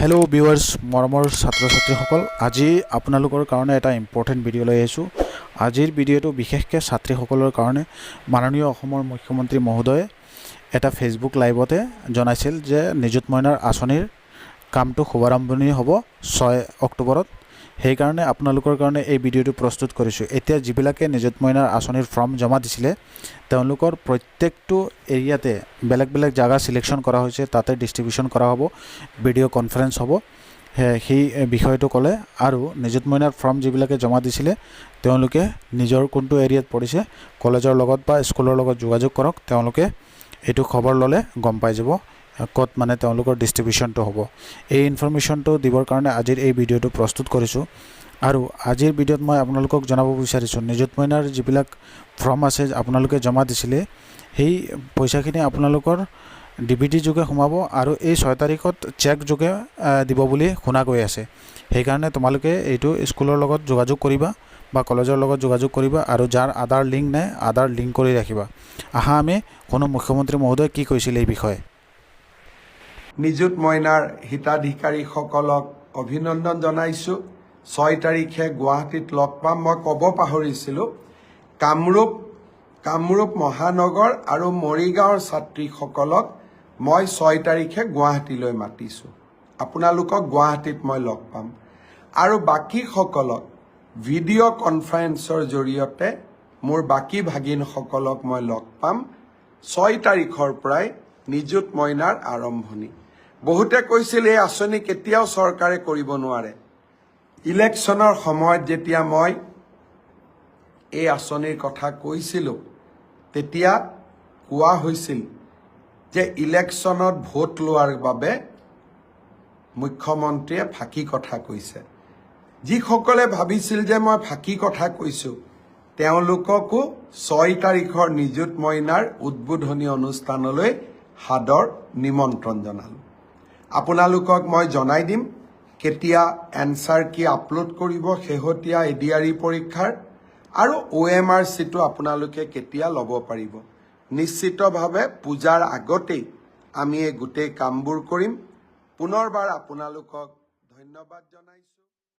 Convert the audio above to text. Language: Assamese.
হেল্ল' ভিউৱাৰ্ছ মৰমৰ ছাত্ৰ ছাত্ৰীসকল আজি আপোনালোকৰ কাৰণে এটা ইম্পৰ্টেণ্ট ভিডিঅ' লৈ আহিছোঁ। আজিৰ ভিডিঅ'টো বিশেষকৈ ছাত্ৰীসকলৰ কাৰণে মাননীয় অসমৰ মুখ্যমন্ত্ৰী মহোদয়ে এটা ফেচবুক লাইভতে জনাইছিল যে নিযুত মইনাৰ আঁচনিৰ কামটো শুভাৰম্ভণি হ'ব 6 অক্টোবৰত। সেইকাৰণে আপোনালোকৰ কাৰণে এই ভিডিঅ'টো প্ৰস্তুত কৰিছোঁ। এতিয়া যিবিলাকে নিযুত মইনাৰ আঁচনিৰ ফৰ্ম জমা দিছিলে তেওঁলোকৰ প্ৰত্যেকটো এৰিয়াতে বেলেগ বেলেগ জাগা সিলেকশ্যন কৰা হৈছে, তাতে ডিষ্ট্ৰিবিউশ্যন কৰা হ'ব, ভিডিঅ' কনফাৰেন্স হ'ব। সেই বিষয়টো ক'লে আৰু নিযুত মইনাৰ ফৰ্ম যিবিলাকে জমা দিছিলে তেওঁলোকে নিজৰ কোনটো এৰিয়াত পৰিছে কলেজৰ লগত বা স্কুলৰ লগত যোগাযোগ কৰক। তেওঁলোকে এইটো খবৰ ল'লে গম পাই যাব ক'ত মানে তেওঁলোকৰ ডিষ্ট্ৰিবিউশ্যনটো হ'ব। এই ইনফৰমেশ্যনটো দিবৰ কাৰণে আজিৰ এই ভিডিঅ'টো প্ৰস্তুত কৰিছোঁ। আৰু আজিৰ ভিডিঅ'ত মই আপোনালোকক জনাব বিচাৰিছোঁ নিযুত মইনাৰ যিবিলাক ফৰ্ম আছে আপোনালোকে জমা দিছিলে সেই পইচাখিনি আপোনালোকৰ DBT যোগে সোমাব আৰু এই 6 তাৰিখত চেক যোগে দিব বুলি শুনা গৈ আছে। সেইকাৰণে তোমালোকে এইটো স্কুলৰ লগত যোগাযোগ কৰিবা বা কলেজৰ লগত যোগাযোগ কৰিবা আৰু যাৰ আধাৰ লিংক নাই আধাৰ লিংক কৰি ৰাখিবা। আহা আমি কোনো মুখ্যমন্ত্ৰী মহোদয়ে কি কৈছিল এই বিষয়ে। নিযুত মইনাৰ হিতাধিকাৰীসকলক অভিনন্দন জনাইছোঁ। 6 তাৰিখে গুৱাহাটীত লগ পাম। মই ক'ব পাহৰিছিলোঁ, কামৰূপ মহানগৰ আৰু মৰিগাঁৱৰ ছাত্ৰীসকলক মই 6 তাৰিখে গুৱাহাটীলৈ মাতিছোঁ। আপোনালোকক গুৱাহাটীত মই লগ পাম আৰু বাকীসকলক ভিডিঅ' কনফাৰেন্সৰ জৰিয়তে মোৰ বাকী ভাগিনসকলক মই লগ পাম। 6 তাৰিখৰ পৰাই নিযুত মইনাৰ আৰম্ভণি। বহুতে কৈছিল এই আঁচনি কেতিয়াও চৰকাৰে কৰিব নোৱাৰে। ইলেকশ্যনৰ সময়ত যেতিয়া মই এই আঁচনিৰ কথা কৈছিলোঁ তেতিয়া কোৱা হৈছিল যে ইলেকশ্যনত ভোট লোৱাৰ বাবে মুখ্যমন্ত্ৰীয়ে ফাঁকি কথা কৈছে। যিসকলে ভাবিছিল যে মই ফাঁকি কথা কৈছোঁ তেওঁলোককো 6 তাৰিখৰ নিযুত মইনাৰ উদ্বোধনী অনুষ্ঠানলৈ সাদৰ নিমন্ত্ৰণ জনালোঁ। আপোনালোকক মই জনাই দিম কেতিয়া এনচাৰ কি আপলোড কৰিব শেহতীয়া ADRE পৰীক্ষাৰ আৰু OMR-Cটো আপোনালোকে কেতিয়া ল'ব পাৰিব। নিশ্চিতভাৱে পূজাৰ আগতেই আমি এই গোটেই কামবোৰ কৰিম। পুনৰবাৰ আপোনালোকক ধন্যবাদ জনাইছোঁ।